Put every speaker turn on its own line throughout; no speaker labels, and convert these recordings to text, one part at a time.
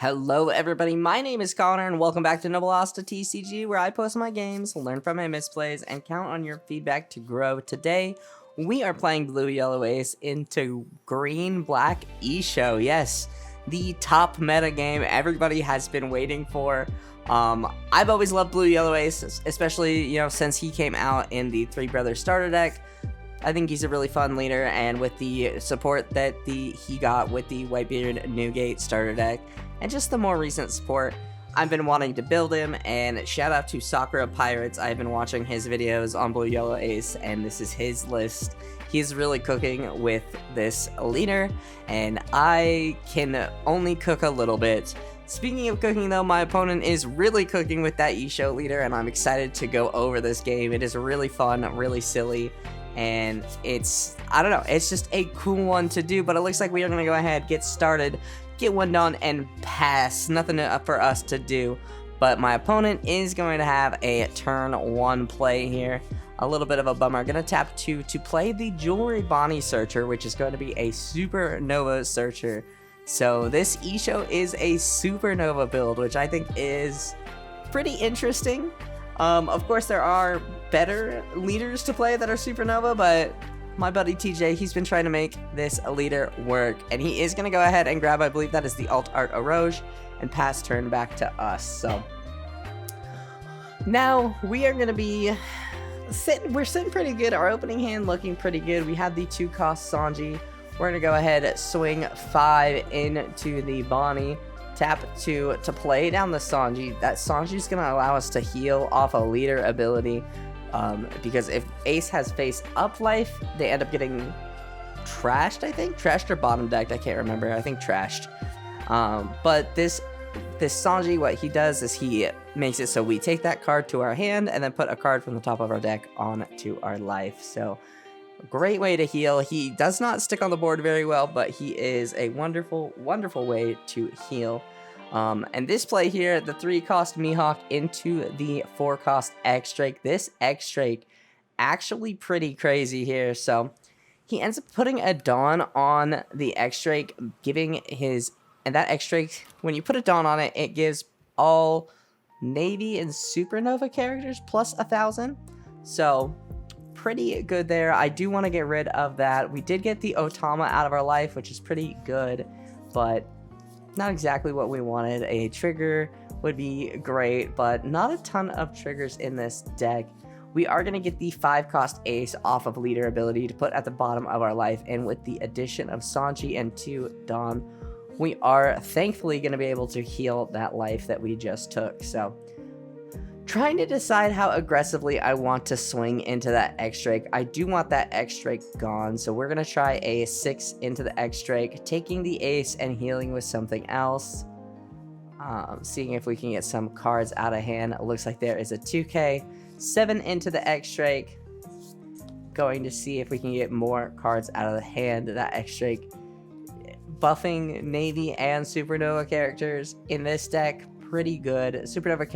Hello everybody, my name is Connor and welcome back to NobleAstaTCG, where I post my games, learn from my misplays, and count on your feedback to grow. Today, we are playing Blue Yellow Ace into Green Black Issho. Yes, the top meta game everybody has been waiting for. I've always loved Blue Yellow Ace, especially, since he came out in the Three Brothers starter deck. I think he's a really fun leader, and with the support that he got with the Whitebeard Newgate starter deck, and just the more recent support, I've been wanting to build him. And shout out to Sakura Pirates. I've been watching his videos on Blue Yellow Ace, and this is his list. He's really cooking with this leader, and I can only cook a little bit. Speaking of cooking though, my opponent is really cooking with that Issho leader, and I'm excited to go over this game. It is really fun, really silly, and it's just a cool one to do. But it looks like we are going to go ahead, get started, get one done, and pass. Nothing for us to do, but my opponent is going to have a turn one play here. A little bit of a bummer. Going to tap 2 to play the Jewelry Bonnie Searcher, which is going to be a Supernova Searcher. So this Issho is a Supernova build, which I think is pretty interesting. Of course, there are better leaders to play that are Supernova, but my buddy TJ, he's been trying to make this leader work, and he is going to go ahead and grab, I believe that is the Alt Art Eroge, and pass turn back to us. So now we are going to be we're sitting pretty good. Our opening hand looking pretty good. We have the 2-cost Sanji. We're going to go ahead, swing 5 into the Bonnie, tap 2 to play down the Sanji. That Sanji is going to allow us to heal off a leader ability, because if Ace has face up life, they end up getting trashed, I think? Trashed or bottom decked, I can't remember. I think trashed. But this Sanji, what he does is he makes it so we take that card to our hand and then put a card from the top of our deck onto our life. So great way to heal. He does not stick on the board very well, but he is a wonderful, wonderful way to heal. And this play here, the 3-cost Mihawk into the 4-cost X-Drake. This X-Drake actually pretty crazy here. So he ends up putting a Dawn on the X-Drake, giving his... And that X-Drake, when you put a Dawn on it, it gives all Navy and Supernova characters plus 1,000. So pretty good there. I do want to get rid of that. We did get the Otama out of our life, which is pretty good, but not exactly what we wanted. A trigger would be great, but not a ton of triggers in this deck. We are going to get the 5-cost Ace off of leader ability to put at the bottom of our life, and with the addition of Sanji and 2 Dawn, we are thankfully going to be able to heal that life that we just took. So trying to decide how aggressively I want to swing into that X-Drake. I do want that X-Drake gone, so we're going to try a 6 into the X-Drake, taking the Ace and healing with something else. Seeing if we can get some cards out of hand. It looks like there is a 2K. 7 into the X-Drake. Going to see if we can get more cards out of the hand. That X-Drake buffing Navy and Supernova characters in this deck, pretty good. Supernova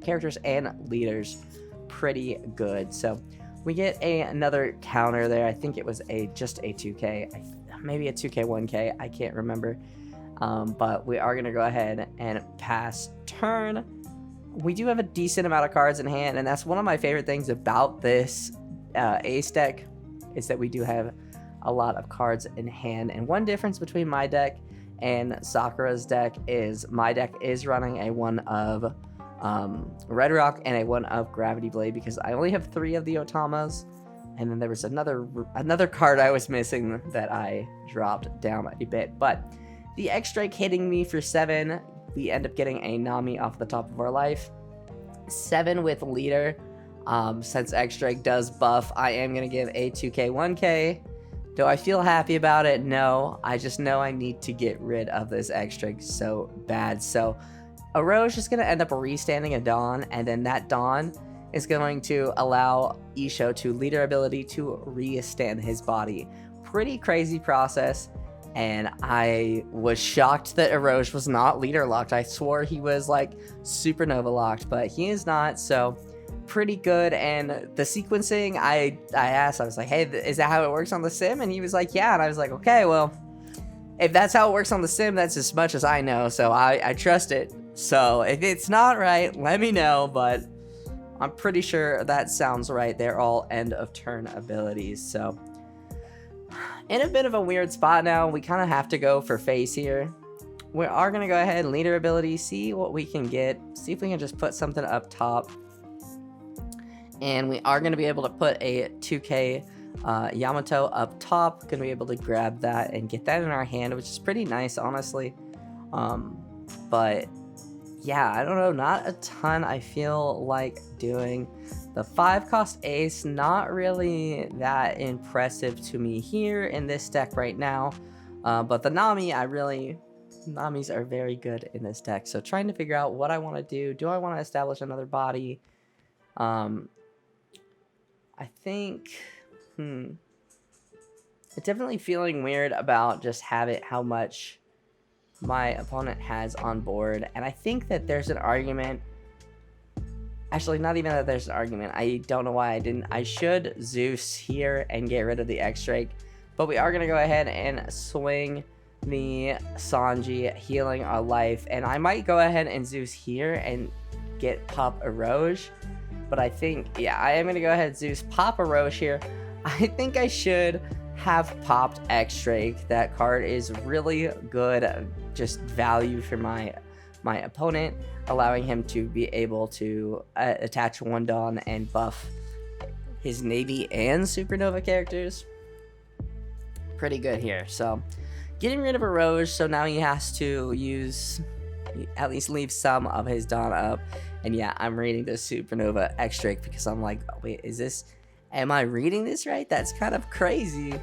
characters and leaders, pretty good. So we get another counter there. I think it was just a 2K, maybe a 2K 1K, I can't remember. But we are gonna go ahead and pass turn. We do have a decent amount of cards in hand, and that's one of my favorite things about this Ace deck, is that we do have a lot of cards in hand. And one difference between my deck and Sakura's deck is my deck is running a 1 of Red Rock and a 1 of Gravity Blade, because I only have 3 of the Otamas, and then there was another card I was missing that I dropped down a bit. But the X-Drake hitting me for 7, we end up getting a Nami off the top of our life. 7 with leader. Since X-Drake does buff, I am going to give a 2K 1K. Do I feel happy about it? No. I just know I need to get rid of this X-Drake so bad. So Eroge is going to end up restanding a Dawn, and then that Dawn is going to allow Issho to leader ability to restand his body. Pretty crazy process, and I was shocked that Eroge was not leader locked. I swore he was like Supernova locked, but he is not. So pretty good. And the sequencing, I asked, I was like, hey, is that how it works on the sim? And he was like, yeah. And I was like, okay, well, if that's how it works on the sim, that's as much as I know, so I trust it. So if it's not right, let me know, but I'm pretty sure that sounds right. They're all end of turn abilities, so in a bit of a weird spot now. We kind of have to go for face here. We are going to go ahead, leader ability, see what we can get, see if we can just put something up top. And we are going to be able to put a 2k Yamato up top. Going to be able to grab that and get that in our hand, which is pretty nice, honestly. But yeah, I don't know, not a ton I feel like doing. The 5-cost ace, not really that impressive to me here in this deck right now. But the Nami, Namis are very good in this deck. So trying to figure out what I want to do. Do I want to establish another body? I think, it's definitely feeling weird about just how much my opponent has on board. And I think that there's an argument. Actually, not even that there's an argument. I don't know why I didn't. I should Zeus here and get rid of the X-Drake. But we are going to go ahead and swing the Sanji, healing our life. And I might go ahead and Zeus here and pop a Roge. But I think, yeah, I am going to go ahead and Zeus, pop a Roche here. I think I should have popped X-Drake. That card is really good, just value for my opponent, allowing him to be able to attach one Dawn and buff his Navy and Supernova characters. Pretty good here. So getting rid of a Roche, so now he has to at least leave some of his Dawn up. And yeah, I'm reading the Supernova X-Drake because I'm like, oh, wait, am I reading this right? That's kind of crazy.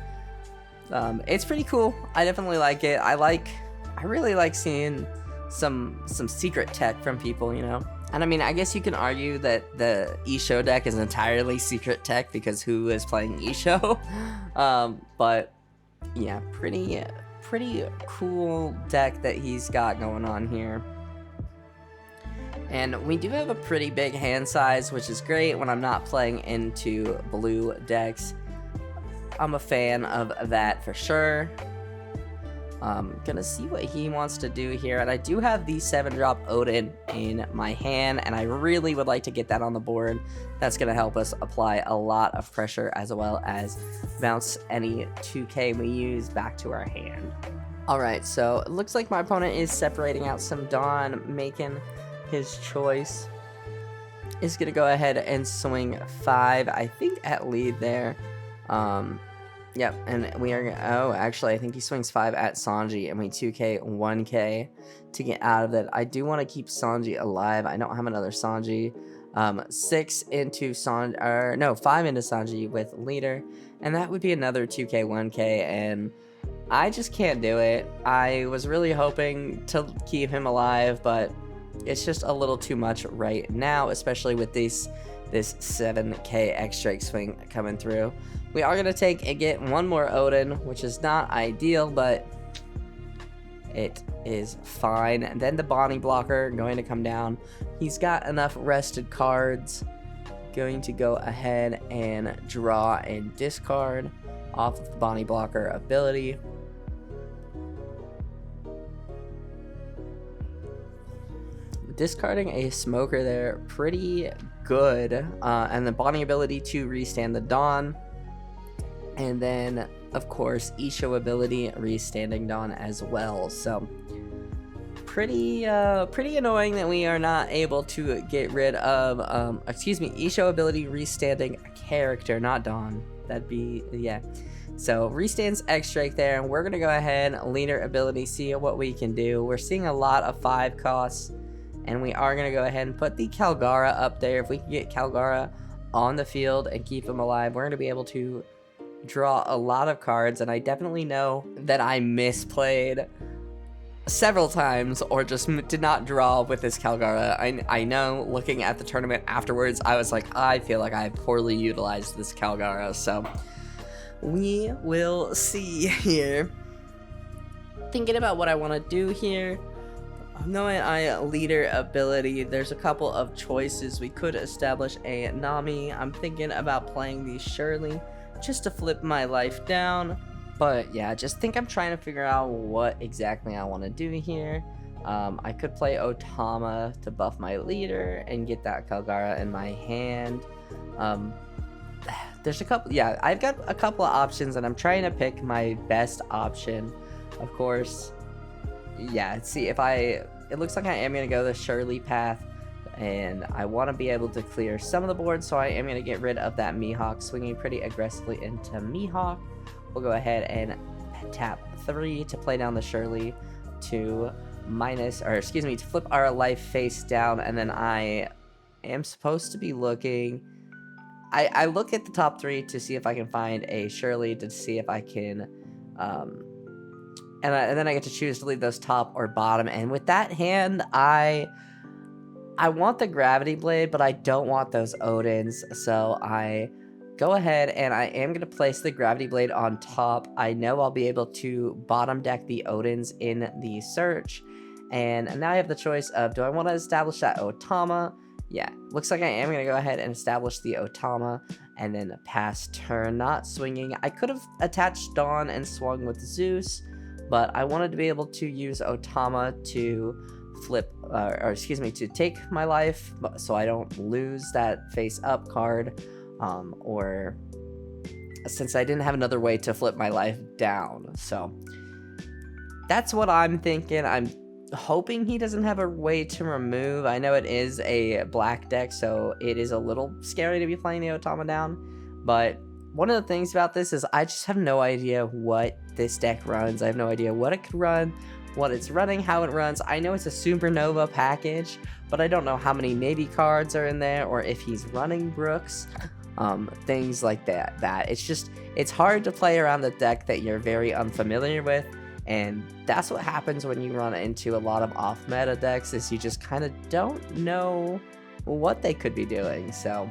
It's pretty cool. I definitely like it. I really like seeing some secret tech from people, you know. And I mean, I guess you can argue that the Issho deck is entirely secret tech because who is playing Issho? But yeah, pretty cool deck that he's got going on here. And we do have a pretty big hand size, which is great when I'm not playing into blue decks. I'm a fan of that for sure. Gonna see what he wants to do here. And I do have the 7-drop Odin in my hand, and I really would like to get that on the board. That's gonna help us apply a lot of pressure as well as bounce any 2k we use back to our hand. Alright, so it looks like my opponent is separating out some Dawn, making his choice. Is gonna go ahead and swing 5, I think, at lead there. Yep, and we are gonna, oh, actually, I think he swings 5 at Sanji, and we 2k 1k to get out of it. I do want to keep Sanji alive. I don't have another Sanji. 6 into Sanji, or no, 5 into Sanji with leader, and that would be another 2k 1k, and I just can't do it. I was really hoping to keep him alive, but it's just a little too much right now, especially with this 7k X-Drake swing coming through. We are going to take and get one more Odin, which is not ideal, but it is fine. And then the Bonnie blocker going to come down. He's got enough rested cards. Going to go ahead and draw and discard off of the Bonnie blocker ability. Discarding a smoker there, pretty good. And the Bonnie ability to restand the Dawn. And then, of course, Issho ability, restanding Dawn as well. So, pretty annoying that we are not able to get rid of, Issho ability, restanding a character, not Dawn. That'd be, yeah. So, restands X-Drake there, and we're going to go ahead, leader ability, see what we can do. We're seeing a lot of 5 costs, and we are going to go ahead and put the Calgara up there. If we can get Calgara on the field and keep him alive, we're going to be able to draw a lot of cards. And I definitely know that I misplayed several times or just did not draw with this Calgara. I know, looking at the tournament afterwards, I was like, I feel like I poorly utilized this Calgara. So we will see here. Thinking about what I want to do here. Knowing I leader ability, there's a couple of choices. We could establish a Nami. I'm thinking about playing the Shirley just to flip my life down. But yeah, just think I'm trying to figure out what exactly I want to do here. I could play Otama to buff my leader and get that Kalgara in my hand. There's a couple, yeah, I've got a couple of options and I'm trying to pick my best option. Of course, yeah, see if it looks like I am going to go the Shirley path, and I want to be able to clear some of the board, so I am going to get rid of that Mihawk, swinging pretty aggressively into Mihawk. We'll go ahead and tap 3 to play down the Shirley to to flip our life face down, and then I am supposed to be looking. I look at the top 3 to see if I can find a Shirley, to see if I can, and then I get to choose to leave those top or bottom. And with that hand, I want the Gravity Blade, but I don't want those Odins, so I go ahead and I am going to place the Gravity Blade on top. I know I'll be able to bottom deck the Odins in the search, and now I have the choice of, do I want to establish that Otama? Yeah, looks like I am going to go ahead and establish the Otama, and then pass turn, not swinging. I could have attached Dawn and swung with Zeus, but I wanted to be able to use Otama to to take my life, so I don't lose that face up card, or since I didn't have another way to flip my life down. So that's what I'm thinking. I'm hoping he doesn't have a way to remove. I know it is a black deck, so it is a little scary to be playing the Otama down, but one of the things about this is I just have no idea what this deck runs. I have no idea what it could run, what it's running, how it runs. I know it's a Supernova package, but I don't know how many Navy cards are in there, or if he's running Brooks, things like that. It's hard to play around the deck that you're very unfamiliar with, and that's what happens when you run into a lot of off-meta decks, is you just kind of don't know what they could be doing. So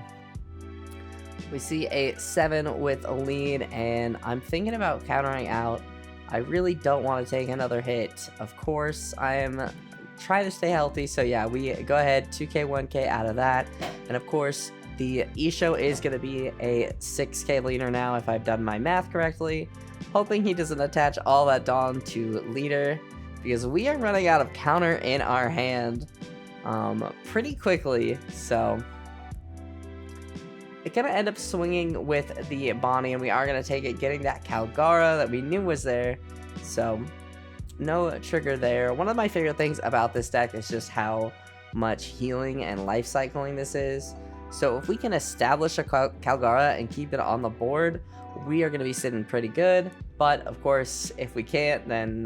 we see a 7 with a lead, and I'm thinking about countering out. I really don't want to take another hit. Of course, I am trying to stay healthy, so yeah, we go ahead, 2k, 1k out of that. And of course, the Issho is going to be a 6k leader now, if I've done my math correctly. Hoping he doesn't attach all that Dawn to leader, because we are running out of counter in our hand pretty quickly. So it's going to end up swinging with the Bonnie, and we are going to take it, getting that Kalgara that we knew was there. So no trigger there. One of my favorite things about this deck is just how much healing and life cycling this is. So if we can establish a Kalgara and keep it on the board, we are going to be sitting pretty good. But of course, if we can't, then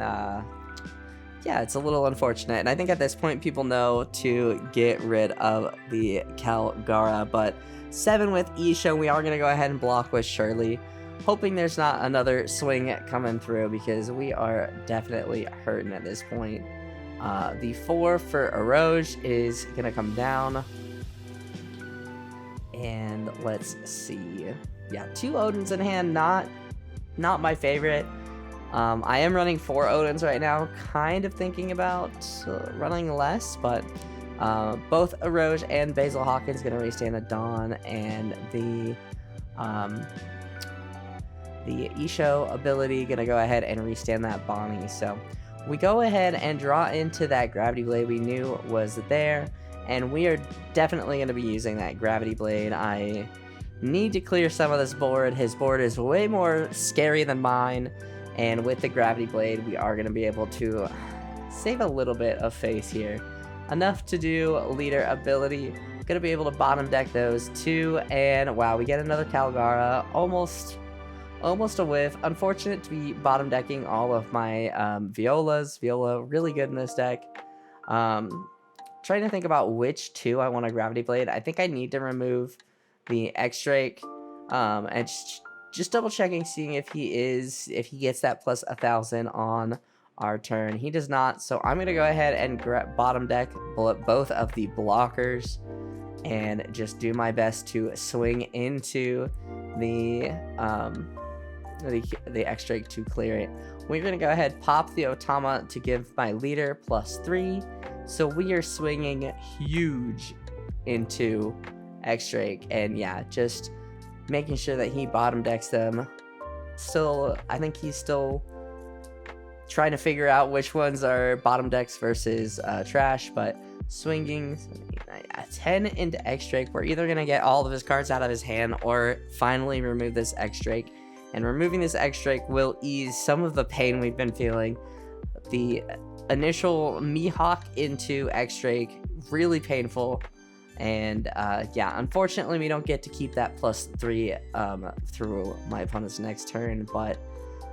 yeah, it's a little unfortunate. And I think at this point, people know to get rid of the Kalgara. But 7 with Issho, we are going to go ahead and block with Shirley, hoping there's not another swing coming through, because we are definitely hurting at this point. The 4 for Eroge is going to come down. And let's see. Yeah, 2 Odins in hand, not my favorite. I am running 4 Odins right now, kind of thinking about running less, but both Eroge and Basil Hawkins going to restand a Dawn, and the Issho ability going to go ahead and restand that Bonnie. So we go ahead and draw into that Gravity Blade we knew was there, and we are definitely going to be using that Gravity Blade. I need to clear some of this board. His board is way more scary than mine, and with the Gravity Blade, we are going to be able to save a little bit of face here. Enough to do leader ability. Going to be able to bottom deck those 2, and wow, we get another Kalgara. Almost a whiff. Unfortunate to be bottom decking all of my Violas. Viola, really good in this deck. Trying to think about which 2 I want to Gravity Blade. I think I need to remove the X-Drake, and just double checking, seeing if he gets that plus 1,000 on our turn. He does not, so I'm gonna go ahead and bottom deck both of the blockers, and just do my best to swing into the X-Drake to clear it. We're gonna go ahead, pop the Otama to give my leader plus 3. So we are swinging huge into X-Drake, and yeah, just making sure that he bottom decks them I think he's still trying to figure out which ones are bottom decks versus trash, but swinging a 10 into X-Drake, we're either going to get all of his cards out of his hand or finally remove this X-Drake. And removing this X-Drake will ease some of the pain we've been feeling. The initial Mihawk into X-Drake, really painful. And yeah, unfortunately we don't get to keep that +3 through my opponent's next turn, but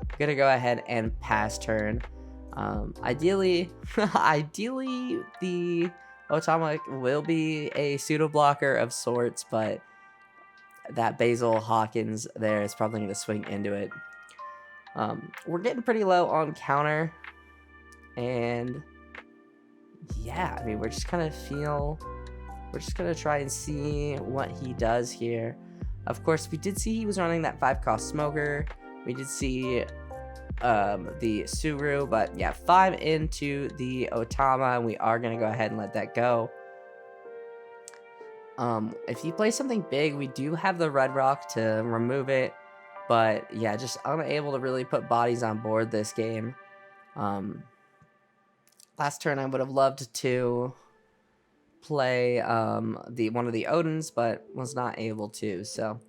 I'm gonna go ahead and pass turn. Ideally the Otama will be a pseudo blocker of sorts, but that Basil Hawkins there is probably going to swing into it. We're getting pretty low on counter, and yeah, I mean, we're just gonna try and see what he does here. Of course, we did see he was running that 5-cost smoker. We did see the Suru, but yeah, 5 into the Otama, and we are gonna go ahead and let that go. If he plays something big, we do have the Red Rock to remove it, but yeah, just unable to really put bodies on board this game. Last turn I would have loved to play one of the Odins, but was not able to. So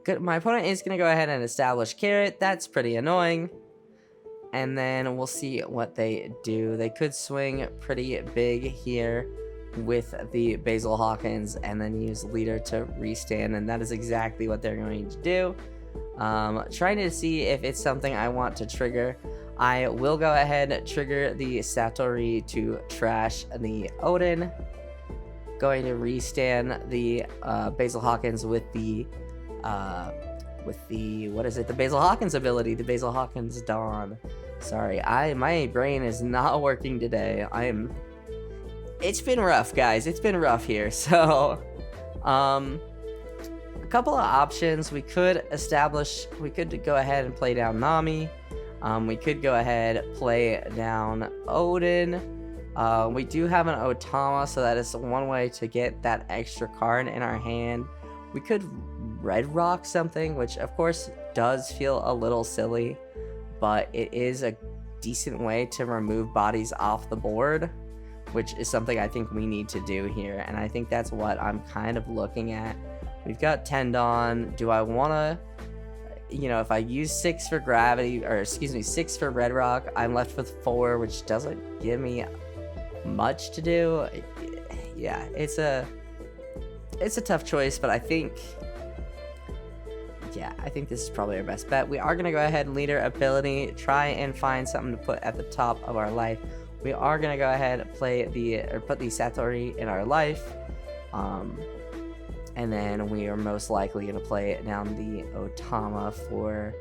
good. My opponent is gonna go ahead and establish Carrot. That's pretty annoying. And then we'll see what they do. They could swing pretty big here with the Basil Hawkins and then use leader to restand, and that is exactly what they're going to do. Trying to see if it's something I want to trigger. I will go ahead and trigger the Satori to trash the Odin. Going to restand the Basil Hawkins with the what is it? The Basil Hawkins ability, the Basil Hawkins Dawn. Sorry, my brain is not working today. It's been rough, guys. It's been rough here. So, a couple of options. We could go ahead and play down Nami. We could go ahead play down Odin. We do have an Otama, so that is one way to get that extra card in our hand. We could Red Rock something, which of course does feel a little silly, but it is a decent way to remove bodies off the board, which is something I think we need to do here, and I think that's what I'm kind of looking at. We've got Tendon. Do I want to, if I use 6 for Gravity, or excuse me, 6 for Red Rock, I'm left with 4, which doesn't give me much to do. Yeah, it's a tough choice, but I think this is probably our best bet. We are going to go ahead and leader ability, try and find something to put at the top of our life. We are going to go ahead and put the Satori in our life. And then we are most likely going to play down the Otama for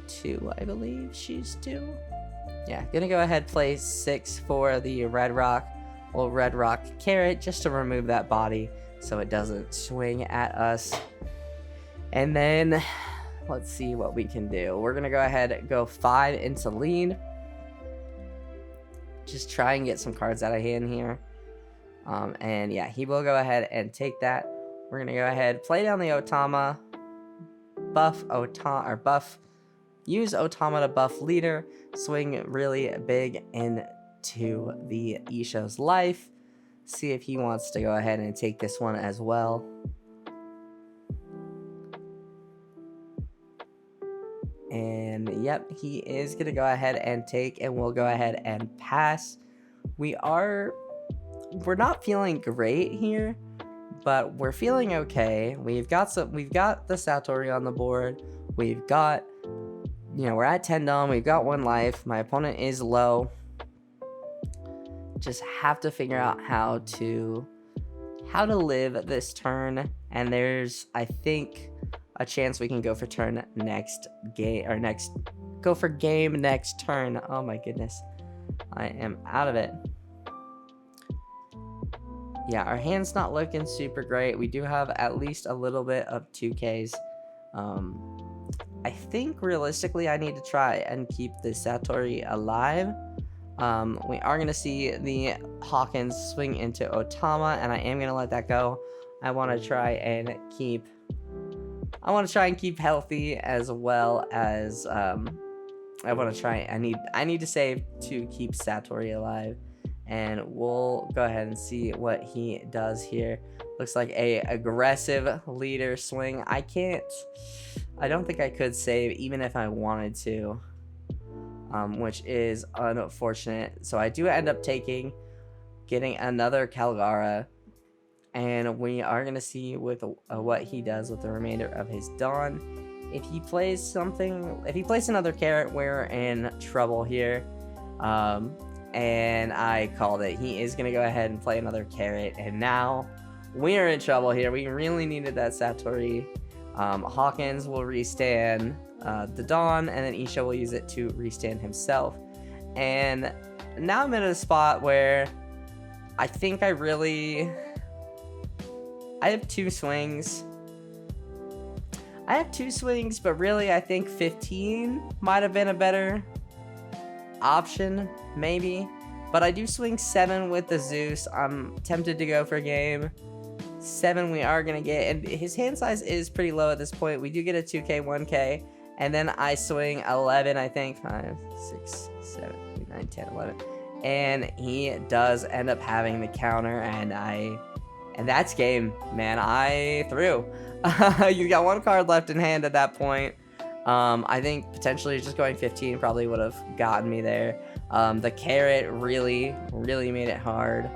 2, I believe she's 2. Yeah, going to go ahead play 6 for the Red Rock. We'll Red Rock Carrot just to remove that body so it doesn't swing at us. And then let's see what we can do. We're going to go ahead and go 5 into lead. Just try and get some cards out of hand here. And yeah, he will go ahead and take that. We're going to go ahead, play down the Otama, use Otama to buff leader, swing really big into the Issho's life. See if he wants to go ahead and take this one as well. And yep, he is going to go ahead and take, and we'll go ahead and pass. We're not feeling great here, but we're feeling okay. We've got the Satori on the board. We've got, we're at 10 dom. We've got 1 life. My opponent is low. Just have to figure out how to live this turn. And there's, I think, a chance we can go for turn next game, or go for game next turn. Oh my goodness, I am out of it. Yeah, our hand's not looking super great. We do have at least a little bit of 2Ks. I think realistically I need to try and keep the Satori alive. We are going to see the Hawkins swing into Otama, and I am going to let that go. I want to try and keep I want to try and keep healthy, as well as I want to try. I need to save to keep Satori alive, and we'll go ahead and see what he does here. Looks like a aggressive leader swing. I don't think I could save even if I wanted to, which is unfortunate. So I do end up getting another Calgara, and we are gonna see with what he does with the remainder of his Dawn. If he plays another carrot, we're in trouble here. And I called it. He is gonna go ahead and play another carrot, and now we're in trouble here. We really needed that Satori. Hawkins will restand the Dawn, and then Issho will use it to restand himself. And now I'm in a spot where I think I have two swings. But really I think 15 might have been a better option, maybe. But I do swing 7 with the Zeus. I'm tempted to go for game. 7 we are going to get, and his hand size is pretty low at this point. We do get a 2k, 1k, and then I swing 11, I think. 5, 6, 7, 8, 9, 10, 11. And he does end up having the counter, and that's game, man. I threw. You got one card left in hand at that point. I think potentially just going 15 probably would have gotten me there. The carrot really made it hard.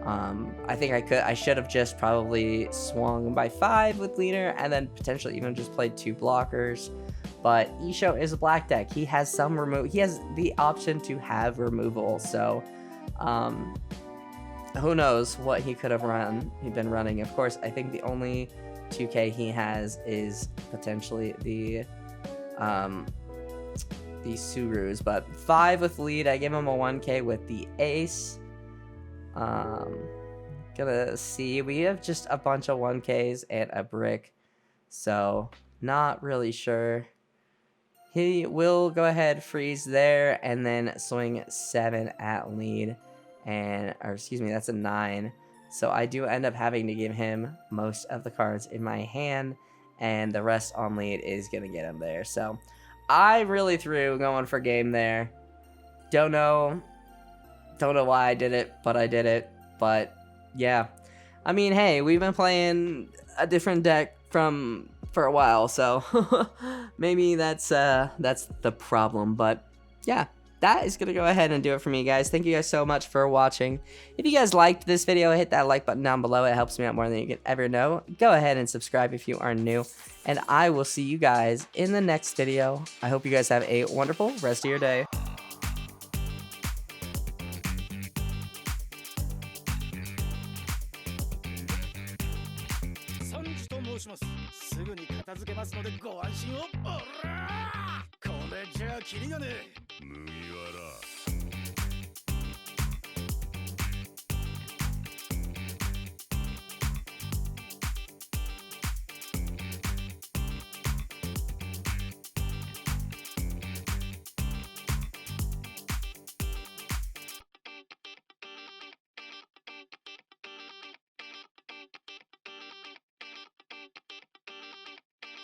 I think I should have just probably swung by 5 with leader, and then potentially even just played 2 blockers. But Issho is a black deck. He has he has the option to have removal. So, who knows what he could have been running. Of course, I think the only 2k he has is potentially the Surus, but 5 with lead. I give him a 1k with the ace. Gonna see, we have just a bunch of 1ks and a brick, so not really sure. He will go ahead, freeze there, and then swing 7 at lead, or excuse me, that's a 9. So I do end up having to give him most of the cards in my hand, and the rest on lead is gonna get him there. So I really threw going for game there. Don't know why I did it, but I did it. But yeah, I mean, hey, we've been playing a different deck for a while, so maybe that's the problem. But yeah, that is gonna go ahead and do it for me, guys. Thank you guys so much for watching. If you guys liked this video, hit that like button down below. It helps me out more than you can ever know. Go ahead and subscribe if you are new, and I will see you guys in the next video. I hope you guys have a wonderful rest of your day.
すぐに片付けますのでご安心を。おらー、これじゃあキリがねえ。